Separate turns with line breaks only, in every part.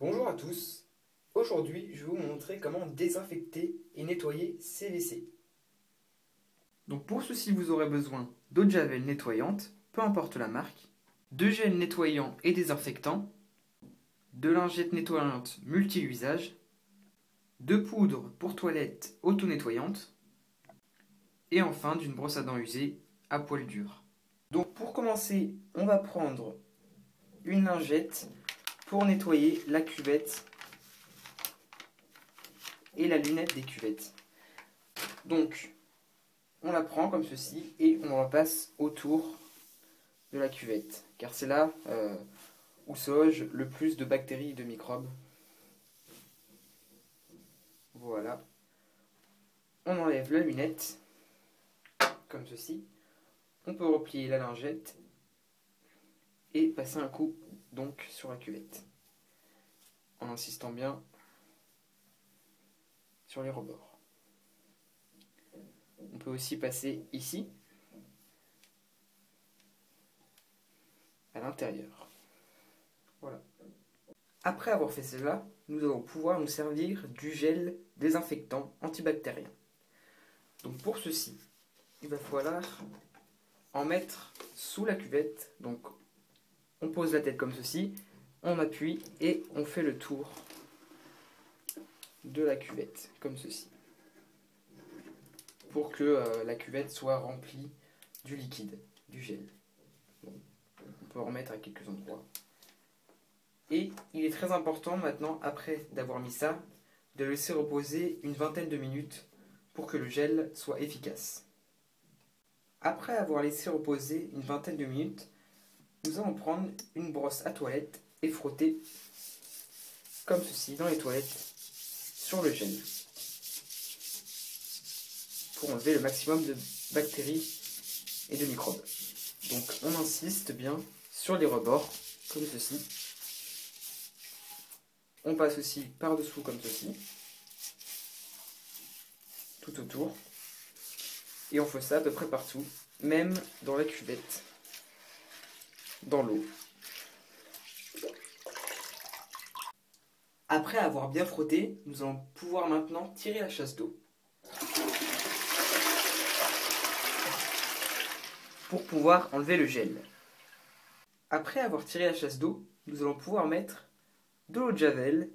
Bonjour à tous, aujourd'hui je vais vous montrer comment désinfecter et nettoyer ces WC. Donc pour ceci vous aurez besoin d'eau de javel nettoyante, peu importe la marque, de gel nettoyant et désinfectant, de lingettes nettoyantes multi-usage, de poudre pour toilette auto-nettoyante et enfin d'une brosse à dents usée à poil dur. Donc pour commencer, on va prendre une lingette pour nettoyer la cuvette et la lunette des cuvettes. Donc, on la prend comme ceci et on la passe autour de la cuvette, car c'est là où se loge le plus de bactéries et de microbes. Voilà. On enlève la lunette, comme ceci. On peut replier la lingette et passer un coup donc sur la cuvette, en insistant bien sur les rebords. On peut aussi passer ici, à l'intérieur. Voilà. Après avoir fait cela, nous allons pouvoir nous servir du gel désinfectant antibactérien. Donc pour ceci, il va falloir en mettre sous la cuvette. Donc on pose la tête comme ceci, on appuie et on fait le tour de la cuvette, comme ceci. Pour que la cuvette soit remplie du liquide, du gel. Bon, on peut en remettre à quelques endroits. Et il est très important maintenant, après d'avoir mis ça, de laisser reposer une vingtaine de minutes pour que le gel soit efficace. Après avoir laissé reposer une vingtaine de minutes, nous allons prendre une brosse à toilette et frotter comme ceci dans les toilettes sur le gel pour enlever le maximum de bactéries et de microbes. Donc on insiste bien sur les rebords comme ceci. On passe aussi par-dessous comme ceci, tout autour. Et on fait ça à peu près partout, même dans la cuvette, dans l'eau. Après avoir bien frotté, nous allons pouvoir maintenant tirer la chasse d'eau pour pouvoir enlever le gel. Après avoir tiré la chasse d'eau, nous allons pouvoir mettre de l'eau de javel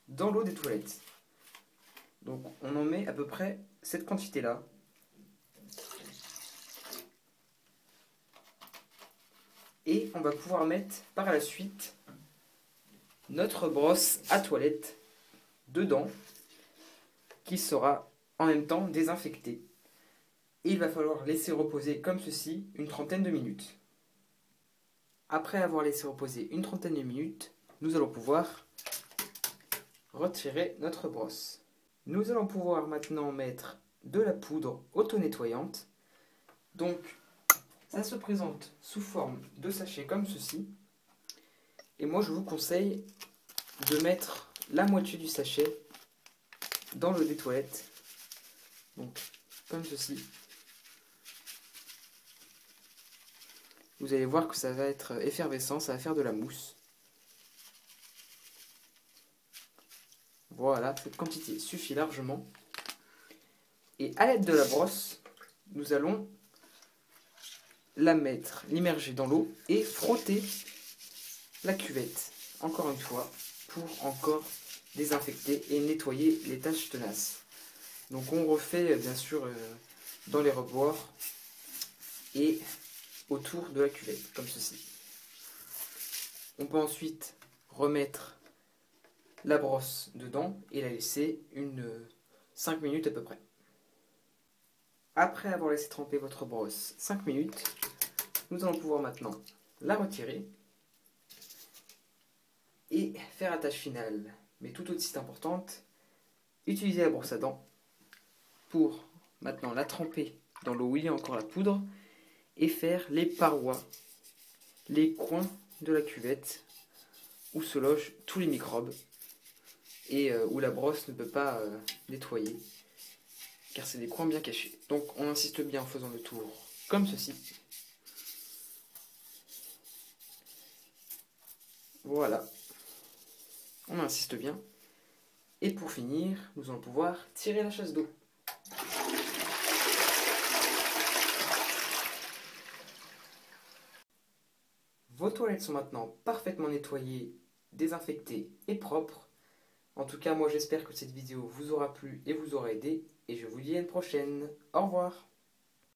dans l'eau des toilettes. Donc on en met à peu près cette quantité-là. Et on va pouvoir mettre par la suite notre brosse à toilette dedans, qui sera en même temps désinfectée. Et il va falloir laisser reposer comme ceci une trentaine de minutes. Après avoir laissé reposer une trentaine de minutes, nous allons pouvoir retirer notre brosse. Nous allons pouvoir maintenant mettre de la poudre auto-nettoyante. Donc, ça se présente sous forme de sachet comme ceci. Et moi, je vous conseille de mettre la moitié du sachet dans l'eau des toilettes. Donc, comme ceci. Vous allez voir que ça va être effervescent, ça va faire de la mousse. Voilà, cette quantité suffit largement. Et à l'aide de la brosse, nous allons l'immerger dans l'eau et frotter la cuvette, encore une fois, pour encore désinfecter et nettoyer les taches tenaces. Donc on refait bien sûr dans les rebords et autour de la cuvette, comme ceci. On peut ensuite remettre la brosse dedans et la laisser 5 minutes à peu près. Après avoir laissé tremper votre brosse 5 minutes, nous allons pouvoir maintenant la retirer et faire la tâche finale, mais tout aussi importante, utiliser la brosse à dents pour maintenant la tremper dans l'eau où il y a encore la poudre et faire les parois, les coins de la cuvette où se logent tous les microbes et où la brosse ne peut pas nettoyer, car c'est des coins bien cachés. Donc on insiste bien en faisant le tour comme ceci. Voilà. On insiste bien. Et pour finir, nous allons pouvoir tirer la chasse d'eau. Vos toilettes sont maintenant parfaitement nettoyées, désinfectées et propres. En tout cas, moi j'espère que cette vidéo vous aura plu et vous aura aidé. Et je vous dis à une prochaine. Au revoir.